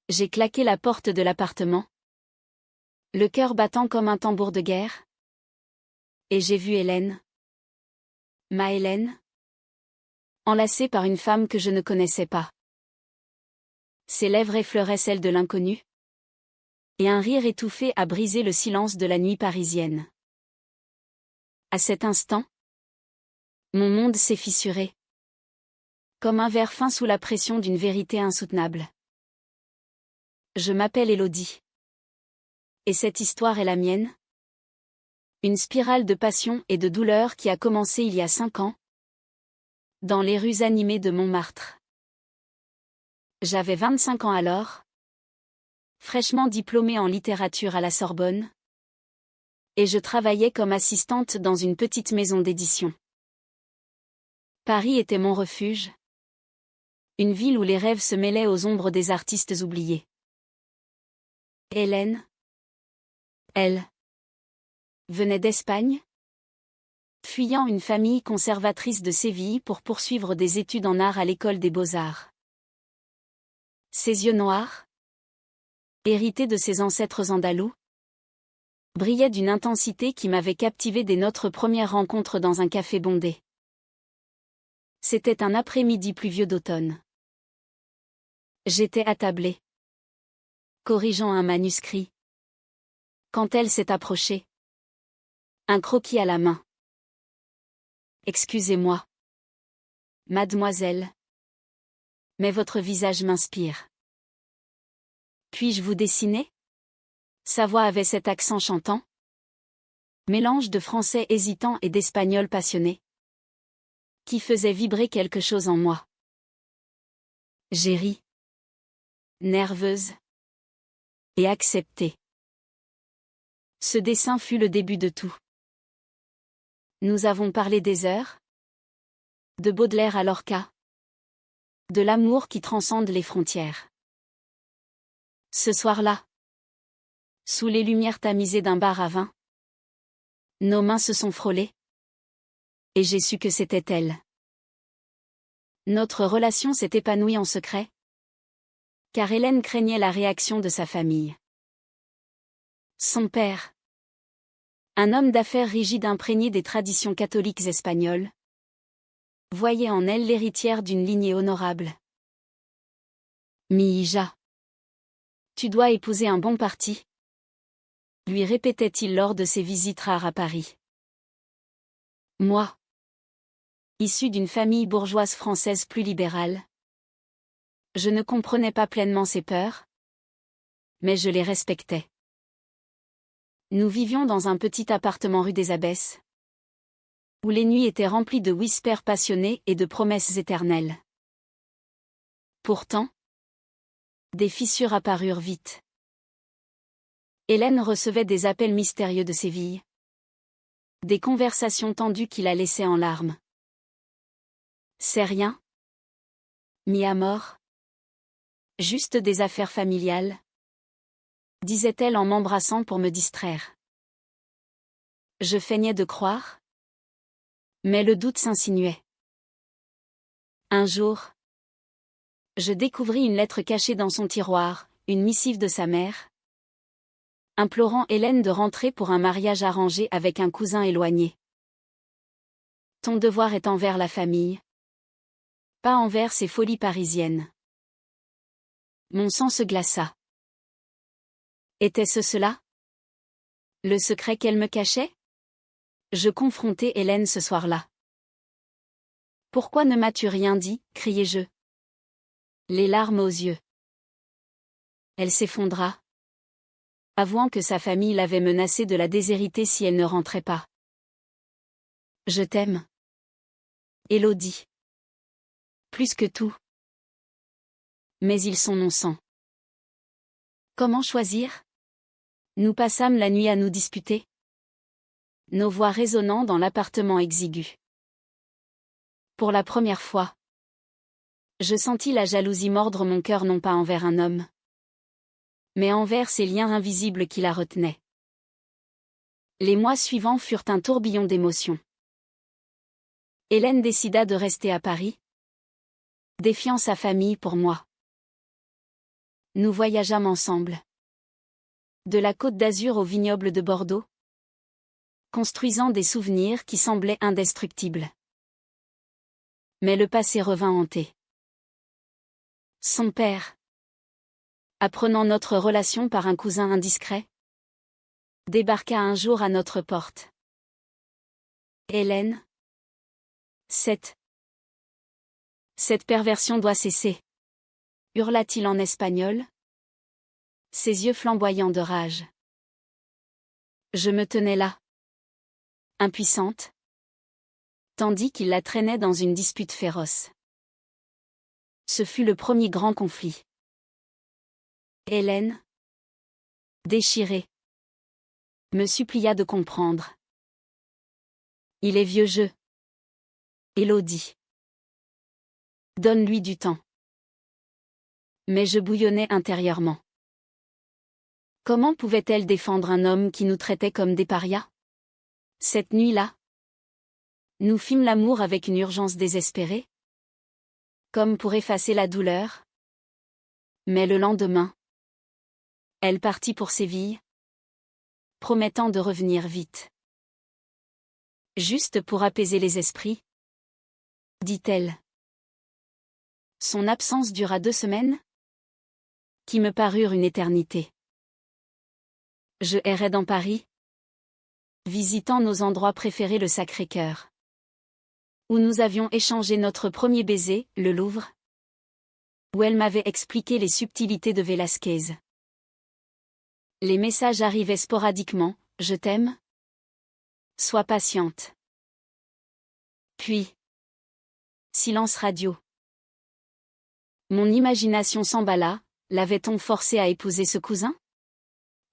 J'ai claqué la porte de l'appartement, le cœur battant comme un tambour de guerre. Et j'ai vu Hélène. Ma Hélène. Enlacée par une femme que je ne connaissais pas. Ses lèvres effleuraient celles de l'inconnu. Et un rire étouffé a brisé le silence de la nuit parisienne. À cet instant, mon monde s'est fissuré. Comme un verre fin sous la pression d'une vérité insoutenable. Je m'appelle Élodie. Et cette histoire est la mienne. Une spirale de passion et de douleur qui a commencé il y a 5 ans. Dans les rues animées de Montmartre. J'avais 25 ans alors. Fraîchement diplômée en littérature à la Sorbonne. Et je travaillais comme assistante dans une petite maison d'édition. Paris était mon refuge. Une ville où les rêves se mêlaient aux ombres des artistes oubliés. Hélène. Elle. Venait d'Espagne. Fuyant une famille conservatrice de Séville pour poursuivre des études en art à l'école des beaux-arts. Ses yeux noirs, hérités de ses ancêtres andalous, brillaient d'une intensité qui m'avait captivé dès notre première rencontre dans un café bondé. C'était un après-midi pluvieux d'automne. J'étais attablé, corrigeant un manuscrit. Quand elle s'est approchée, un croquis à la main. Excusez-moi, mademoiselle, mais votre visage m'inspire. Puis-je vous dessiner? Sa voix avait cet accent chantant. Mélange de français hésitant et d'espagnol passionné. Qui faisait vibrer quelque chose en moi. J'ai ri. Nerveuse. Et accepté. Ce dessin fut le début de tout. Nous avons parlé des heures. De Baudelaire à Lorca. De l'amour qui transcende les frontières. Ce soir-là, sous les lumières tamisées d'un bar à vin, nos mains se sont frôlées. Et j'ai su que c'était elle. Notre relation s'est épanouie en secret. Car Hélène craignait la réaction de sa famille. Son père. Un homme d'affaires rigide imprégné des traditions catholiques espagnoles. Voyait en elle l'héritière d'une lignée honorable. Mi hija. Tu dois épouser un bon parti. Lui répétait-il lors de ses visites rares à Paris. Moi. Issu d'une famille bourgeoise française plus libérale. Je ne comprenais pas pleinement ses peurs. Mais je les respectais. Nous vivions dans un petit appartement rue des Abbesses. Où les nuits étaient remplies de whispers passionnés et de promesses éternelles. Pourtant, des fissures apparurent vite. Hélène recevait des appels mystérieux de Séville. Des conversations tendues qui la laissaient en larmes. C'est rien. Mi amor. Juste des affaires familiales. Disait-elle en m'embrassant pour me distraire. Je feignais de croire. Mais le doute s'insinuait. Un jour, je découvris une lettre cachée dans son tiroir, une missive de sa mère, implorant Hélène de rentrer pour un mariage arrangé avec un cousin éloigné. Ton devoir est envers la famille, pas envers ces folies parisiennes. Mon sang se glaça. Était-ce cela? Le secret qu'elle me cachait? Je confrontai Hélène ce soir-là. Pourquoi ne m'as-tu rien dit? Criai-je. Les larmes aux yeux. Elle s'effondra, avouant que sa famille l'avait menacée de la déshériter si elle ne rentrait pas. Je t'aime. Élodie. Plus que tout. Mais ils sont non-sang. Comment choisir? Nous passâmes la nuit à nous disputer. Nos voix résonnant dans l'appartement exigu. Pour la première fois, je sentis la jalousie mordre mon cœur non pas envers un homme, mais envers ces liens invisibles qui la retenaient. Les mois suivants furent un tourbillon d'émotions. Hélène décida de rester à Paris, défiant sa famille pour moi. Nous voyageâmes ensemble. De la Côte d'Azur au vignoble de Bordeaux. Construisant des souvenirs qui semblaient indestructibles. Mais le passé revint hanter. Son père. Apprenant notre relation par un cousin indiscret. Débarqua un jour à notre porte. Hélène. Cette perversion doit cesser. Hurla-t-il en espagnol. Ses yeux flamboyants de rage. Je me tenais là. Impuissante. Tandis qu'il la traînait dans une dispute féroce. Ce fut le premier grand conflit. Hélène. Déchirée. Me supplia de comprendre. Il est vieux jeu. Élodie. Donne-lui du temps. Mais je bouillonnais intérieurement. Comment pouvait-elle défendre un homme qui nous traitait comme des parias? Cette nuit-là, nous fîmes l'amour avec une urgence désespérée, comme pour effacer la douleur. Mais le lendemain, elle partit pour Séville, promettant de revenir vite. Juste pour apaiser les esprits, dit-elle. Son absence dura 2 semaines, qui me parurent une éternité. Je errais dans Paris, visitant nos endroits préférés, le Sacré-Cœur, où nous avions échangé notre premier baiser, le Louvre, où elle m'avait expliqué les subtilités de Velázquez. Les messages arrivaient sporadiquement, je t'aime. Sois patiente. Puis, silence radio. Mon imagination s'emballa, l'avait-on forcée à épouser ce cousin?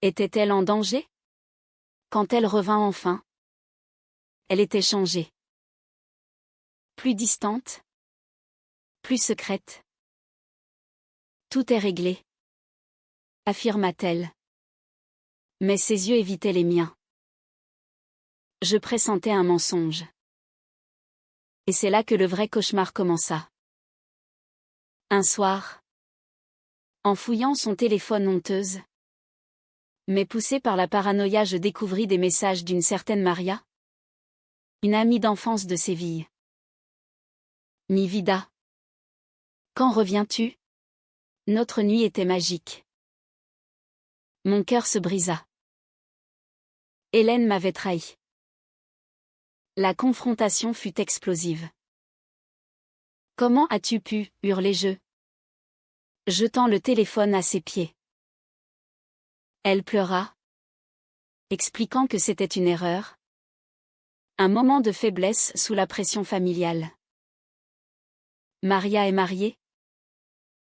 Était-elle en danger? Quand elle revint enfin, elle était changée. Plus distante, plus secrète. Tout est réglé, affirma-t-elle. Mais ses yeux évitaient les miens. Je pressentais un mensonge. Et c'est là que le vrai cauchemar commença. Un soir, en fouillant son téléphone honteuse, mais poussée par la paranoïa, je découvris des messages d'une certaine Maria, une amie d'enfance de Séville. Mi vida. Quand reviens-tu? Notre nuit était magique. Mon cœur se brisa. Hélène m'avait trahi. La confrontation fut explosive. Comment as-tu pu, hurlai-je, jetant le téléphone à ses pieds. Elle pleura, expliquant que c'était une erreur. Un moment de faiblesse sous la pression familiale. Maria est mariée?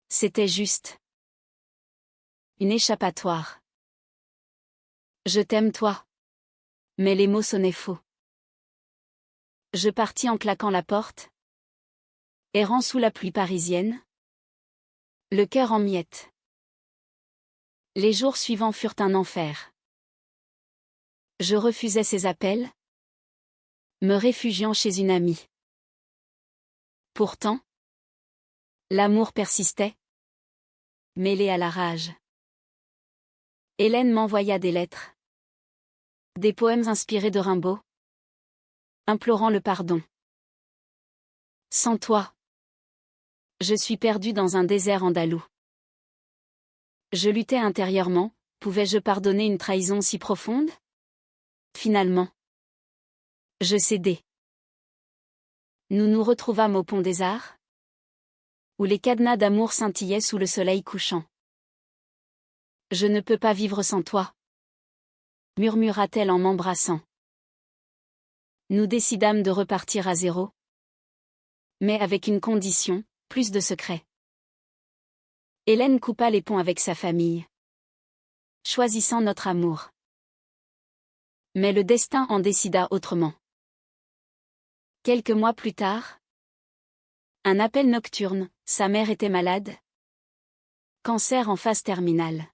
C'était juste une échappatoire. Je t'aime toi. Mais les mots sonnaient faux. Je partis en claquant la porte, errant sous la pluie parisienne, le cœur en miettes. Les jours suivants furent un enfer. Je refusais ses appels, me réfugiant chez une amie. Pourtant, l'amour persistait, mêlé à la rage. Hélène m'envoya des lettres, des poèmes inspirés de Rimbaud, implorant le pardon. Sans toi, je suis perdu dans un désert andalou. Je luttais intérieurement, pouvais-je pardonner une trahison si profonde? Finalement, je cédai. Nous nous retrouvâmes au Pont des Arts, où les cadenas d'amour scintillaient sous le soleil couchant. Je ne peux pas vivre sans toi, murmura-t-elle en m'embrassant. Nous décidâmes de repartir à zéro, mais avec une condition, plus de secret. Hélène coupa les ponts avec sa famille, choisissant notre amour. Mais le destin en décida autrement. Quelques mois plus tard, un appel nocturne, sa mère était malade. Cancer en phase terminale.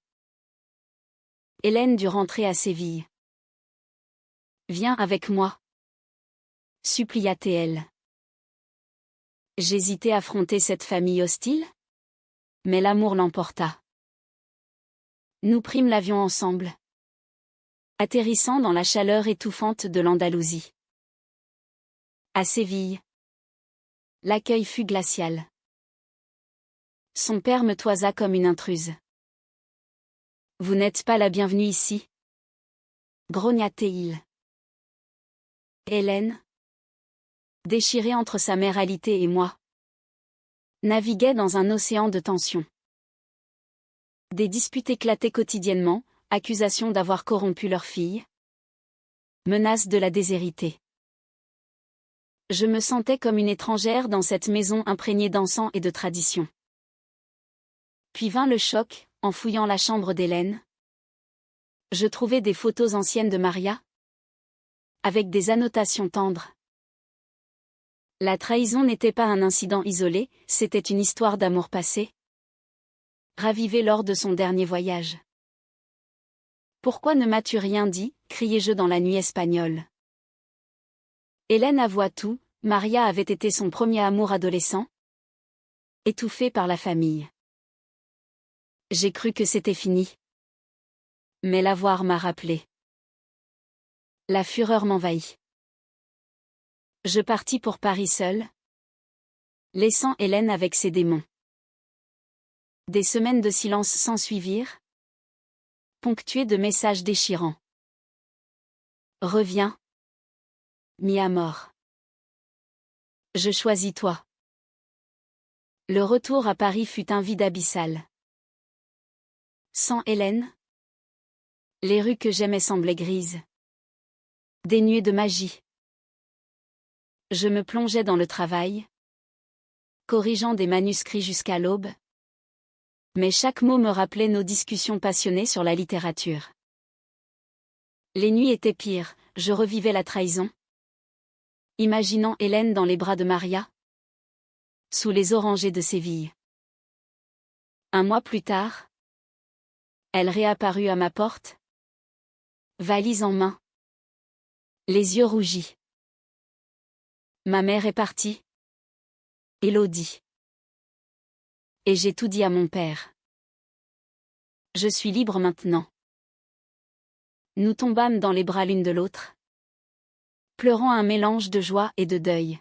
Hélène dut rentrer à Séville. Viens avec moi, supplia-t-elle. J'hésitais à affronter cette famille hostile, mais l'amour l'emporta. Nous prîmes l'avion ensemble, atterrissant dans la chaleur étouffante de l'Andalousie. À Séville, l'accueil fut glacial. Son père me toisa comme une intruse. « Vous n'êtes pas la bienvenue ici » grogna-t-il. Hélène, déchirée entre sa mère alitée et moi, naviguait dans un océan de tensions. Des disputes éclataient quotidiennement, accusations d'avoir corrompu leur fille, menaces de la déshériter. Je me sentais comme une étrangère dans cette maison imprégnée d'encens et de tradition. Puis vint le choc, en fouillant la chambre d'Hélène. Je trouvai des photos anciennes de Maria, avec des annotations tendres. La trahison n'était pas un incident isolé, c'était une histoire d'amour passé, ravivée lors de son dernier voyage. « Pourquoi ne m'as-tu rien dit » criai-je dans la nuit espagnole. Hélène avoua tout, Maria avait été son premier amour adolescent, étouffé par la famille. J'ai cru que c'était fini. Mais la voir m'a rappelé. La fureur m'envahit. Je partis pour Paris seule, laissant Hélène avec ses démons. Des semaines de silence s'ensuivirent, ponctuées de messages déchirants. Reviens. Mis à mort. Je choisis toi. Le retour à Paris fut un vide abyssal. Sans Hélène, les rues que j'aimais semblaient grises, dénuées de magie. Je me plongeais dans le travail, corrigeant des manuscrits jusqu'à l'aube. Mais chaque mot me rappelait nos discussions passionnées sur la littérature. Les nuits étaient pires, je revivais la trahison, imaginant Hélène dans les bras de Maria, sous les orangers de Séville. Un mois plus tard, elle réapparut à ma porte, valise en main, les yeux rougis. Ma mère est partie. Élodie. Et j'ai tout dit à mon père. Je suis libre maintenant. Nous tombâmes dans les bras l'une de l'autre, pleurant un mélange de joie et de deuil.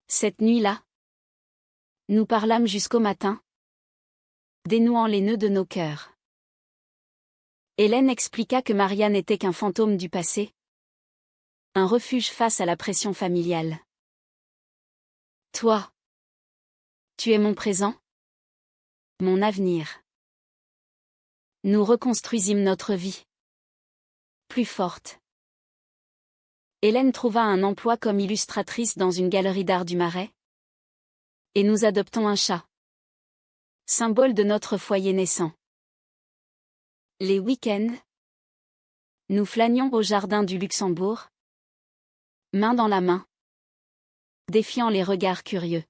Cette nuit-là, nous parlâmes jusqu'au matin, dénouant les nœuds de nos cœurs. Hélène expliqua que Maria n'était qu'un fantôme du passé, un refuge face à la pression familiale. Toi, tu es mon présent, mon avenir. Nous reconstruisîmes notre vie. Plus forte. Hélène trouva un emploi comme illustratrice dans une galerie d'art du Marais. Et nous adoptons un chat, symbole de notre foyer naissant. Les week-ends, nous flânions au jardin du Luxembourg, main dans la main, défiant les regards curieux.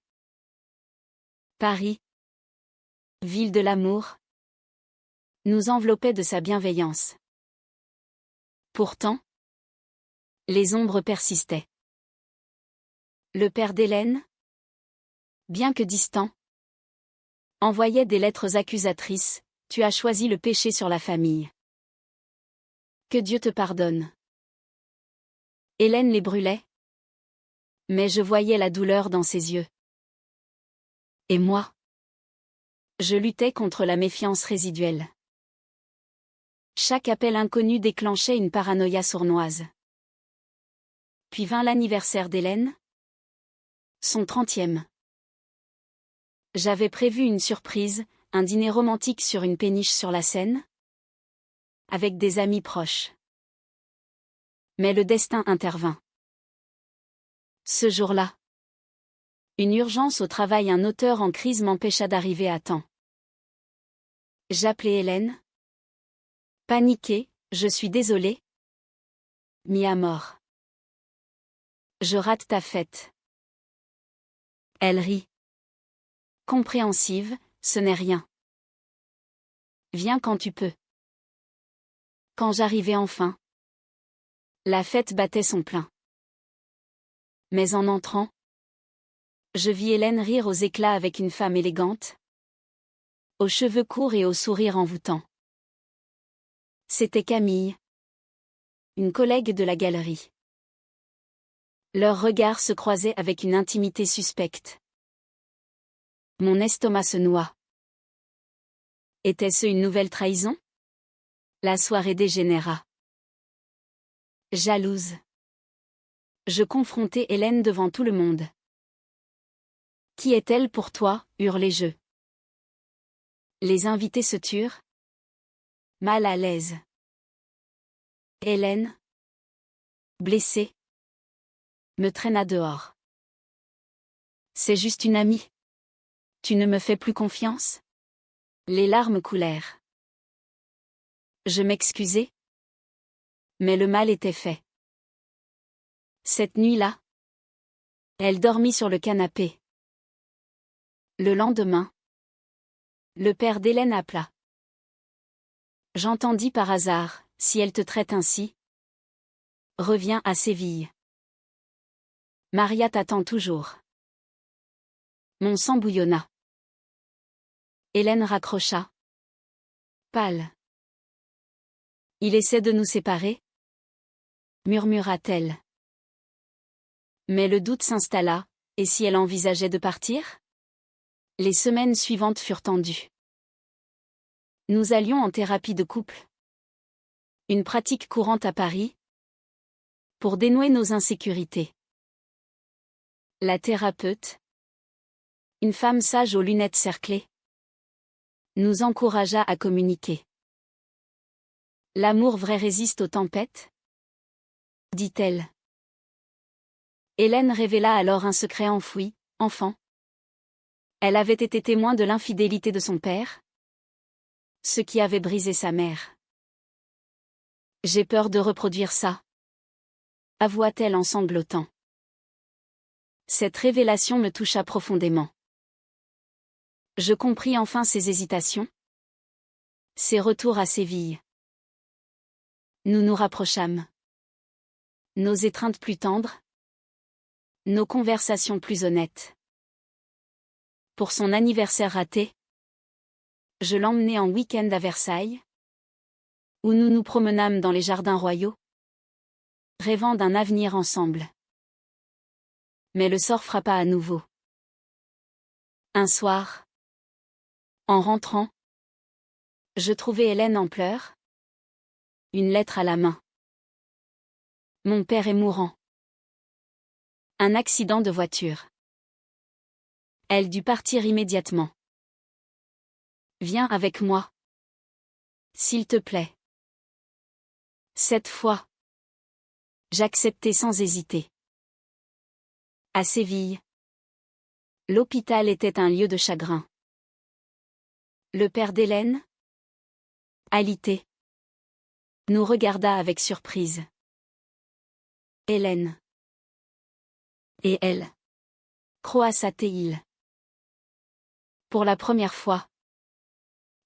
Paris, ville de l'amour, nous enveloppait de sa bienveillance. Pourtant, les ombres persistaient. Le père d'Hélène, bien que distant, envoyait des lettres accusatrices. Tu as choisi le péché sur la famille. Que Dieu te pardonne. Hélène les brûlait, mais je voyais la douleur dans ses yeux. Et moi, je luttais contre la méfiance résiduelle. Chaque appel inconnu déclenchait une paranoïa sournoise. Puis vint l'anniversaire d'Hélène, son 30e. J'avais prévu une surprise, un dîner romantique sur une péniche sur la Seine, avec des amis proches. Mais le destin intervint. Ce jour-là, une urgence au travail, un auteur en crise m'empêcha d'arriver à temps. J'appelai Hélène. Paniquée, je suis désolée. Mis à mort. Je rate ta fête. Elle rit. Compréhensive, ce n'est rien. Viens quand tu peux. Quand j'arrivai enfin, la fête battait son plein. Mais en entrant, je vis Hélène rire aux éclats avec une femme élégante, aux cheveux courts et au sourire envoûtant. C'était Camille, une collègue de la galerie. Leurs regards se croisaient avec une intimité suspecte. Mon estomac se noua. Était-ce une nouvelle trahison? La soirée dégénéra. Jalouse. Je confrontai Hélène devant tout le monde. Qui est-elle pour toi? Hurlai-je. Les invités se turent. Mal à l'aise. Hélène, blessée, me traîna dehors. C'est juste une amie. Tu ne me fais plus confiance? Les larmes coulèrent. Je m'excusai. Mais le mal était fait. Cette nuit-là, elle dormit sur le canapé. Le lendemain, le père d'Hélène appela. J'entendis par hasard, si elle te traite ainsi, reviens à Séville. Maria t'attend toujours. Mon sang bouillonna. Hélène raccrocha. Pâle. Il essaie de nous séparer? Murmura-t-elle. Mais le doute s'installa, et si elle envisageait de partir? Les semaines suivantes furent tendues. Nous allions en thérapie de couple. Une pratique courante à Paris. Pour dénouer nos insécurités. La thérapeute, une femme sage aux lunettes cerclées, nous encouragea à communiquer. L'amour vrai résiste aux tempêtes? Dit-elle. Hélène révéla alors un secret enfoui, enfant. Elle avait été témoin de l'infidélité de son père, ce qui avait brisé sa mère. J'ai peur de reproduire ça, avoua-t-elle en sanglotant. Cette révélation me toucha profondément. Je compris enfin ses hésitations, ses retours à Séville. Nous nous rapprochâmes. Nos étreintes plus tendres, nos conversations plus honnêtes. Pour son anniversaire raté, je l'emmenai en week-end à Versailles, où nous nous promenâmes dans les jardins royaux, rêvant d'un avenir ensemble. Mais le sort frappa à nouveau. Un soir, en rentrant, je trouvai Hélène en pleurs, une lettre à la main. Mon père est mourant. Un accident de voiture. Elle dut partir immédiatement. Viens avec moi. S'il te plaît. Cette fois, j'acceptai sans hésiter. À Séville, l'hôpital était un lieu de chagrin. Le père d'Hélène, alité, nous regarda avec surprise. Hélène. Et elle. Croassa-t-il. Pour la première fois,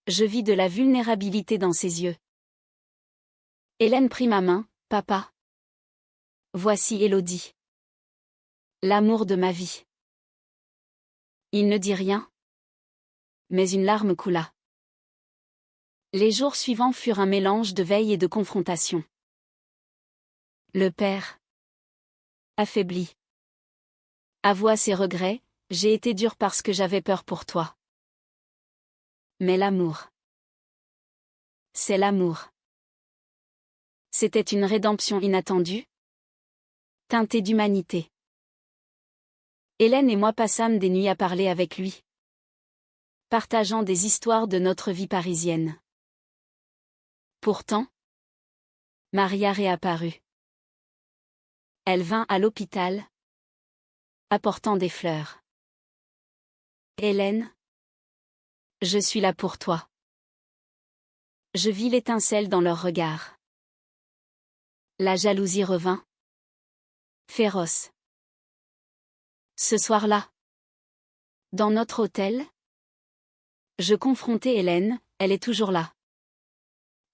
je vis de la vulnérabilité dans ses yeux. Hélène prit ma main, papa. Voici Élodie. L'amour de ma vie. Il ne dit rien. Mais une larme coula. Les jours suivants furent un mélange de veille et de confrontation. Le père, affaibli, avoua ses regrets, j'ai été dur parce que j'avais peur pour toi. Mais l'amour. C'est l'amour. C'était une rédemption inattendue, teintée d'humanité. Hélène et moi passâmes des nuits à parler avec lui, partageant des histoires de notre vie parisienne. Pourtant, Maria réapparut. Elle vint à l'hôpital, apportant des fleurs. Hélène, je suis là pour toi. Je vis l'étincelle dans leurs regards. La jalousie revint, féroce. Ce soir-là, dans notre hôtel, je confrontai Hélène, elle est toujours là.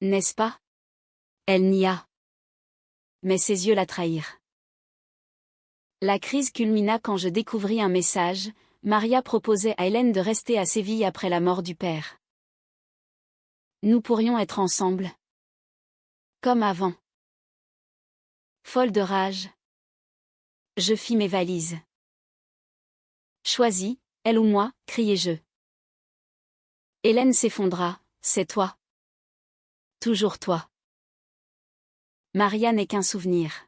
N'est-ce pas? Elle nia. Mais ses yeux la trahirent. La crise culmina quand je découvris un message. Maria proposait à Hélène de rester à Séville après la mort du père. Nous pourrions être ensemble. Comme avant. Folle de rage. Je fis mes valises. Choisis, elle ou moi, criai-je. Hélène s'effondra, c'est toi. Toujours toi. Maria n'est qu'un souvenir.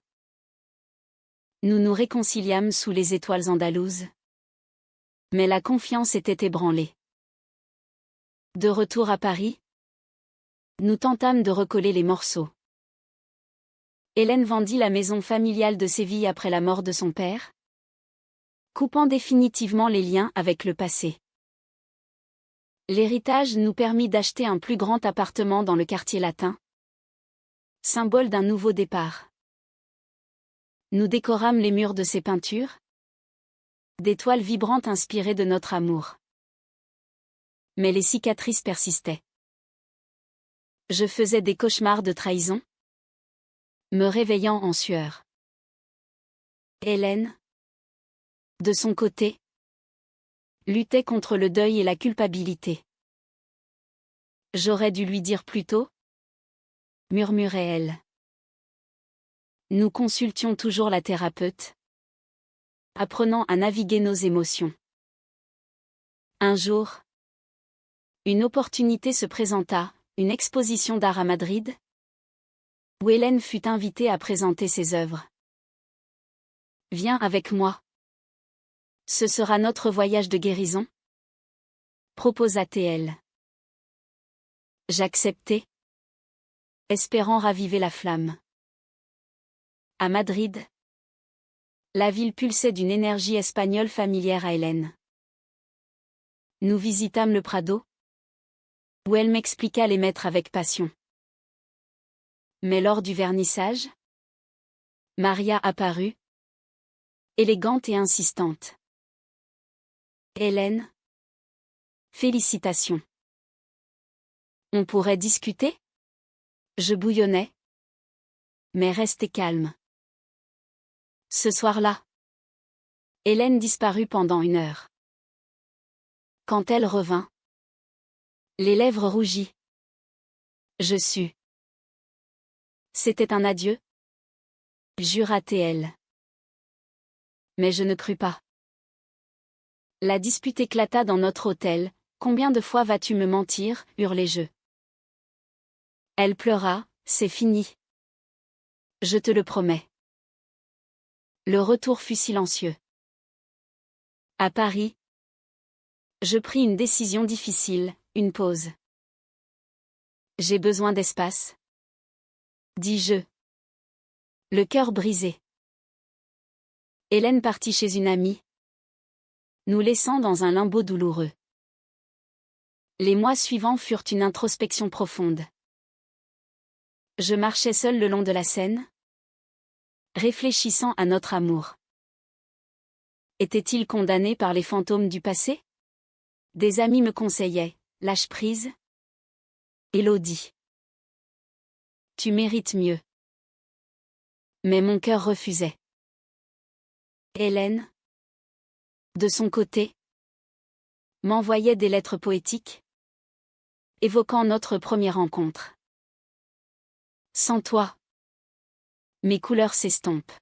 Nous nous réconciliâmes sous les étoiles andalouses. Mais la confiance était ébranlée. De retour à Paris, nous tentâmes de recoller les morceaux. Hélène vendit la maison familiale de Séville après la mort de son père, coupant définitivement les liens avec le passé. L'héritage nous permit d'acheter un plus grand appartement dans le quartier latin, symbole d'un nouveau départ. Nous décorâmes les murs de ses peintures, des toiles vibrantes inspirées de notre amour. Mais les cicatrices persistaient. Je faisais des cauchemars de trahison, me réveillant en sueur. Hélène, de son côté, luttait contre le deuil et la culpabilité. J'aurais dû lui dire plus tôt, murmurait-elle. Nous consultions toujours la thérapeute, apprenant à naviguer nos émotions. Un jour, une opportunité se présenta, une exposition d'art à Madrid, où Hélène fut invitée à présenter ses œuvres. Viens avec moi. Ce sera notre voyage de guérison, proposa-t-elle. J'acceptai, espérant raviver la flamme. À Madrid, la ville pulsait d'une énergie espagnole familière à Hélène. Nous visitâmes le Prado, où elle m'expliqua les maîtres avec passion. Mais lors du vernissage, Maria apparut, élégante et insistante. Hélène, félicitations. On pourrait discuter? Je bouillonnais. Mais restez calme. Ce soir-là, Hélène disparut pendant 1 heure. Quand elle revint, les lèvres rougies, je sus. C'était un adieu? Jura-t-elle. Mais je ne crus pas. La dispute éclata dans notre hôtel. Combien de fois vas-tu me mentir, hurlai-je. Elle pleura, c'est fini. Je te le promets. Le retour fut silencieux. À Paris, je pris une décision difficile, une pause. J'ai besoin d'espace, dis-je. Le cœur brisé. Hélène partit chez une amie, nous laissant dans un limbo douloureux. Les mois suivants furent une introspection profonde. Je marchais seul le long de la Seine, réfléchissant à notre amour. Était-il condamné par les fantômes du passé? Des amis me conseillaient, lâche prise. Élodie. Tu mérites mieux. Mais mon cœur refusait. Hélène, de son côté, m'envoyait des lettres poétiques, évoquant notre première rencontre. Sans toi, mes couleurs s'estompent.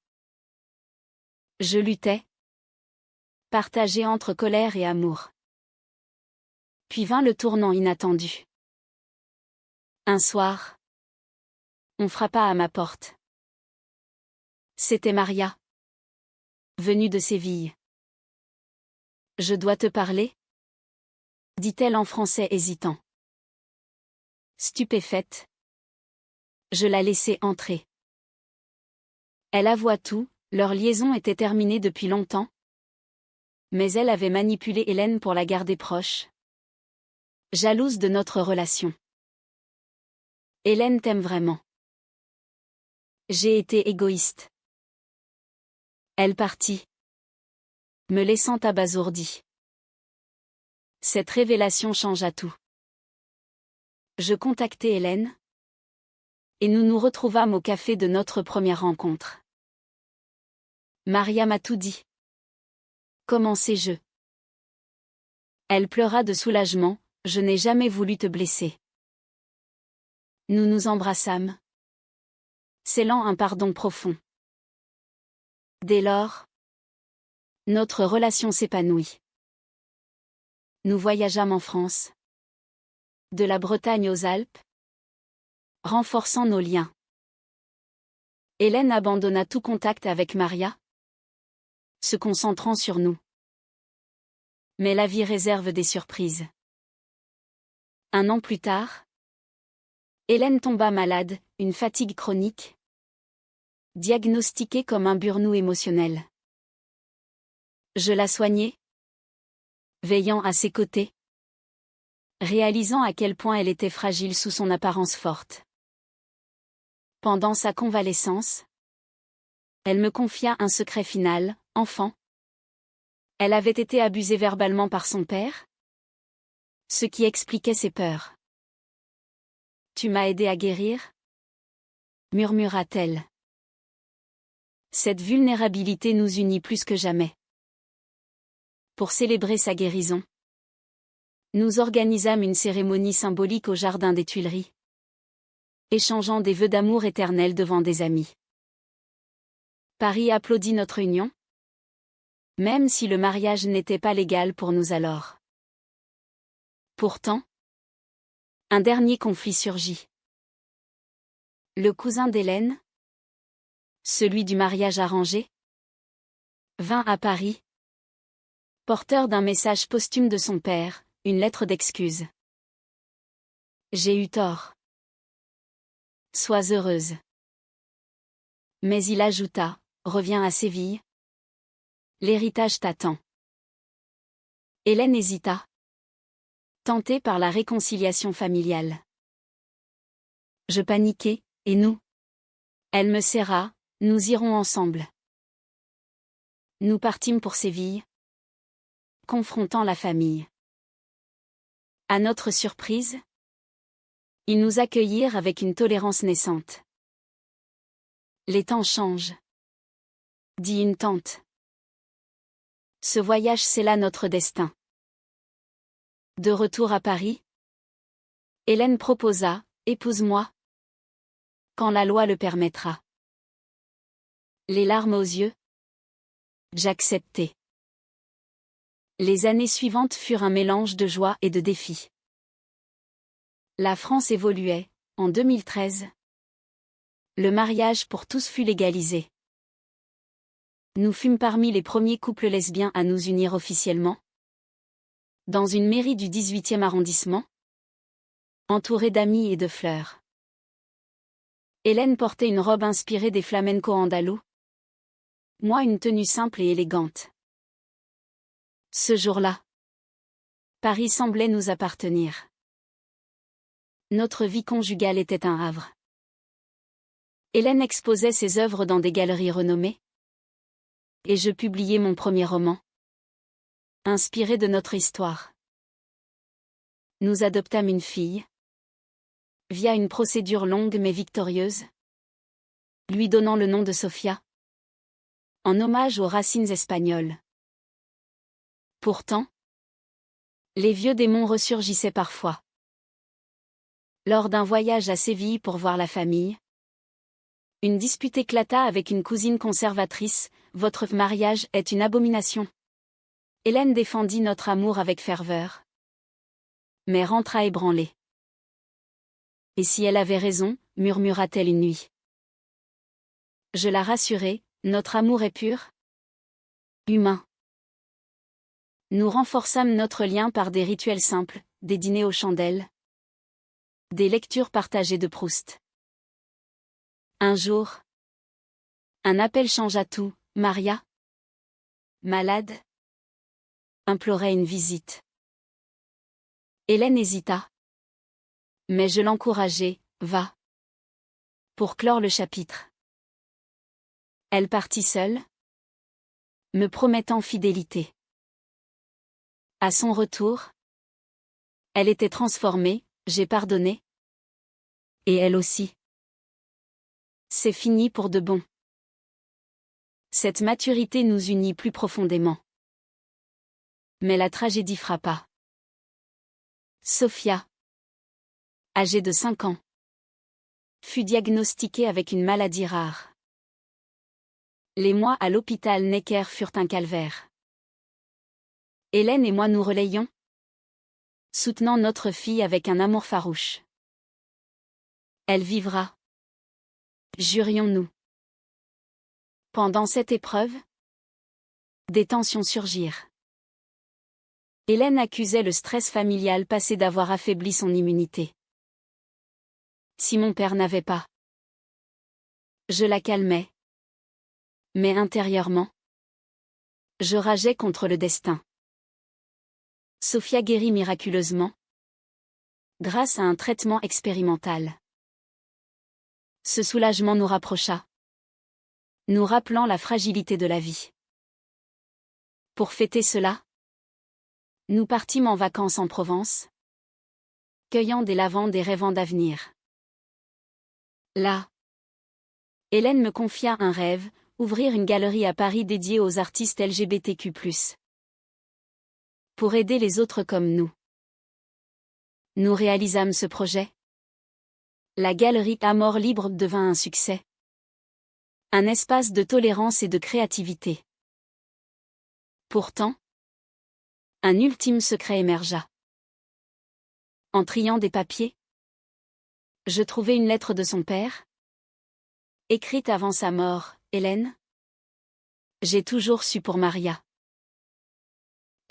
Je luttais, partagé entre colère et amour. Puis vint le tournant inattendu. Un soir, on frappa à ma porte. C'était Maria, venue de Séville. Je dois te parler? Dit-elle en français hésitant. Stupéfaite, je la laissai entrer. Elle avoua tout, leur liaison était terminée depuis longtemps. Mais elle avait manipulé Hélène pour la garder proche. Jalouse de notre relation. Hélène t'aime vraiment. J'ai été égoïste. Elle partit, me laissant abasourdie. Cette révélation changea tout. Je contactai Hélène, et nous nous retrouvâmes au café de notre première rencontre. Maria m'a tout dit. Commençai-je. Elle pleura de soulagement, je n'ai jamais voulu te blesser. Nous nous embrassâmes, scellant un pardon profond. Dès lors, notre relation s'épanouit. Nous voyageâmes en France, de la Bretagne aux Alpes, renforçant nos liens. Hélène abandonna tout contact avec Maria, se concentrant sur nous. Mais la vie réserve des surprises. 1 an plus tard, Hélène tomba malade, une fatigue chronique, diagnostiquée comme un burn-out émotionnel. Je la soignai, veillant à ses côtés, réalisant à quel point elle était fragile sous son apparence forte. Pendant sa convalescence, elle me confia un secret final. Enfant, elle avait été abusée verbalement par son père, ce qui expliquait ses peurs. Tu m'as aidé à guérir, murmura-t-elle. Cette vulnérabilité nous unit plus que jamais. Pour célébrer sa guérison, nous organisâmes une cérémonie symbolique au jardin des Tuileries, échangeant des vœux d'amour éternel devant des amis. Paris applaudit notre union, même si le mariage n'était pas légal pour nous alors. Pourtant, un dernier conflit surgit. Le cousin d'Hélène, celui du mariage arrangé, vint à Paris, porteur d'un message posthume de son père, une lettre d'excuse. J'ai eu tort. Sois heureuse. Mais il ajouta, reviens à Séville. L'héritage t'attend. Hélène hésita, tentée par la réconciliation familiale. Je paniquai, et nous? Elle me serra, nous irons ensemble. Nous partîmes pour Séville, confrontant la famille. À notre surprise, ils nous accueillirent avec une tolérance naissante. Les temps changent, dit une tante. Ce voyage scella notre destin. De retour à Paris, Hélène proposa, épouse-moi, quand la loi le permettra. Les larmes aux yeux, j'acceptai. Les années suivantes furent un mélange de joie et de défis. La France évoluait, en 2013. Le mariage pour tous fut légalisé. Nous fûmes parmi les premiers couples lesbiens à nous unir officiellement. Dans une mairie du 18e arrondissement, entourée d'amis et de fleurs. Hélène portait une robe inspirée des flamencos andalous. Moi une tenue simple et élégante. Ce jour-là, Paris semblait nous appartenir. Notre vie conjugale était un havre. Hélène exposait ses œuvres dans des galeries renommées. Et je publiais mon premier roman, inspiré de notre histoire. Nous adoptâmes une fille, via une procédure longue mais victorieuse, lui donnant le nom de Sofia, en hommage aux racines espagnoles. Pourtant, les vieux démons ressurgissaient parfois. Lors d'un voyage à Séville pour voir la famille, une dispute éclata avec une cousine conservatrice. Votre mariage est une abomination. Hélène défendit notre amour avec ferveur, mais rentra ébranlée. Et si elle avait raison, murmura-t-elle une nuit. Je la rassurai, notre amour est pur, humain. Nous renforçâmes notre lien par des rituels simples, des dîners aux chandelles, des lectures partagées de Proust. Un jour, un appel changea tout. Maria, malade, implorait une visite. Hélène hésita. Mais je l'encourageai, va. Pour clore le chapitre. Elle partit seule, me promettant fidélité. À son retour, elle était transformée, j'ai pardonné. Et elle aussi. C'est fini pour de bon. Cette maturité nous unit plus profondément. Mais la tragédie frappa. Sofia, âgée de 5 ans, fut diagnostiquée avec une maladie rare. Les mois à l'hôpital Necker furent un calvaire. Hélène et moi nous relayions, soutenant notre fille avec un amour farouche. Elle vivra. Jurions-nous. Pendant cette épreuve, des tensions surgirent. Hélène accusait le stress familial passé d'avoir affaibli son immunité. Si mon père n'avait pas. Je la calmais. Mais intérieurement, je rageais contre le destin. Sophia guérit miraculeusement, grâce à un traitement expérimental. Ce soulagement nous rapprocha, nous rappelant la fragilité de la vie. Pour fêter cela, nous partîmes en vacances en Provence, cueillant des lavandes et rêvant d'avenir. Là, Hélène me confia un rêve, ouvrir une galerie à Paris dédiée aux artistes LGBTQ+. Pour aider les autres comme nous. Nous réalisâmes ce projet. La galerie Amour Libre devint un succès. Un espace de tolérance et de créativité. Pourtant, un ultime secret émergea. En triant des papiers, je trouvai une lettre de son père, écrite avant sa mort. Hélène, j'ai toujours su pour Maria.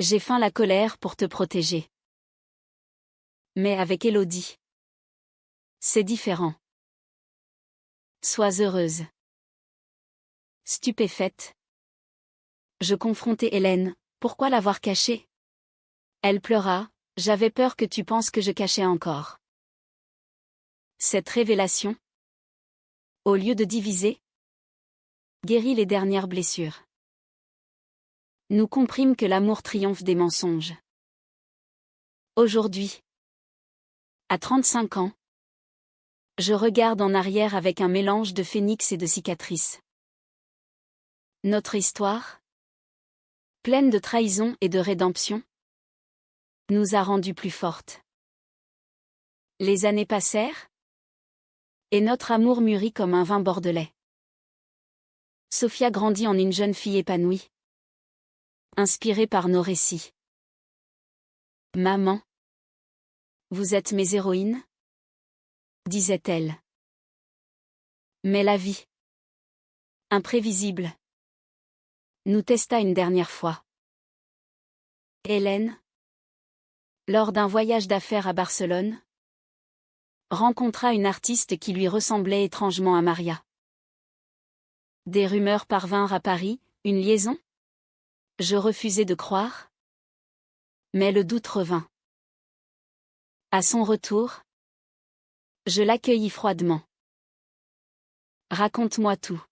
J'ai feint la colère pour te protéger. Mais avec Élodie, c'est différent. Sois heureuse. Stupéfaite, je confrontai Hélène. Pourquoi l'avoir cachée? Elle pleura. J'avais peur que tu penses que je cachais encore. Cette révélation, au lieu de diviser, guérit les dernières blessures. Nous comprîmes que l'amour triomphe des mensonges. Aujourd'hui, à 35 ans, je regarde en arrière avec un mélange de phénix et de cicatrices. Notre histoire, pleine de trahison et de rédemption, nous a rendues plus fortes. Les années passèrent, et notre amour mûrit comme un vin bordelais. Sophia grandit en une jeune fille épanouie, inspirée par nos récits. Maman, vous êtes mes héroïnes, disait-elle. Mais la vie, imprévisible, nous testa une dernière fois. Hélène, lors d'un voyage d'affaires à Barcelone, rencontra une artiste qui lui ressemblait étrangement à Maria. Des rumeurs parvinrent à Paris, une liaison? Je refusai de croire. Mais le doute revint. À son retour, je l'accueillis froidement. Raconte-moi tout.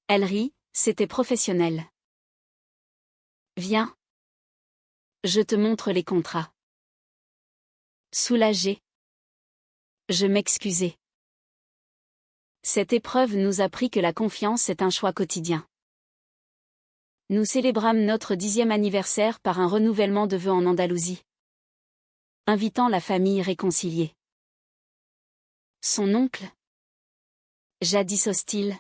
Elle rit, c'était professionnel. Viens. Je te montre les contrats. Soulagée, je m'excusai. Cette épreuve nous apprit que la confiance est un choix quotidien. Nous célébrâmes notre 10e anniversaire par un renouvellement de vœux en Andalousie, invitant la famille réconciliée. Son oncle, jadis hostile,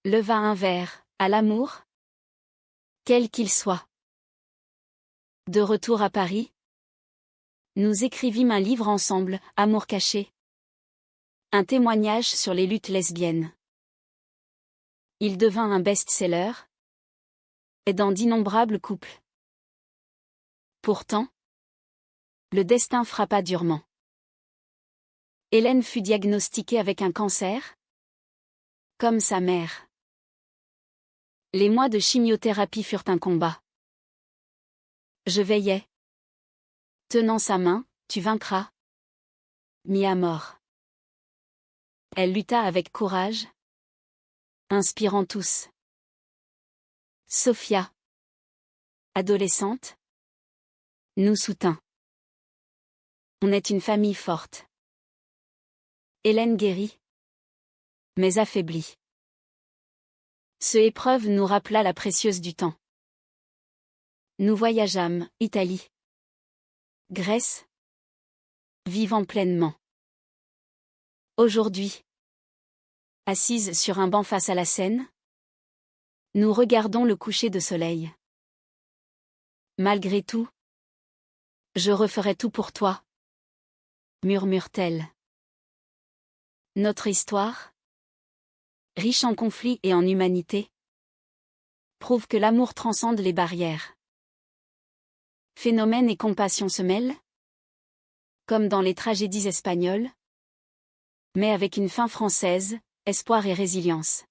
leva un verre, à l'amour, quel qu'il soit. De retour à Paris, nous écrivîmes un livre ensemble, Amour caché. Un témoignage sur les luttes lesbiennes. Il devint un best-seller, aidant d'innombrables couples. Pourtant, le destin frappa durement. Hélène fut diagnostiquée avec un cancer, comme sa mère. Les mois de chimiothérapie furent un combat. Je veillais. Tenant sa main, tu vaincras. Mis à mort. Elle lutta avec courage, inspirant tous. Sophia, adolescente, nous soutint. On est une famille forte. Hélène guérit, mais affaiblie. Ce épreuve nous rappela la précieuse du temps. Nous voyageâmes, Italie, Grèce, vivant pleinement. Aujourd'hui, assise sur un banc face à la Seine, nous regardons le coucher de soleil. Malgré tout, je referai tout pour toi, murmure-t-elle. Notre histoire, riche en conflits et en humanité, prouve que l'amour transcende les barrières. Phénomène et compassion se mêlent, comme dans les tragédies espagnoles, mais avec une fin française, espoir et résilience.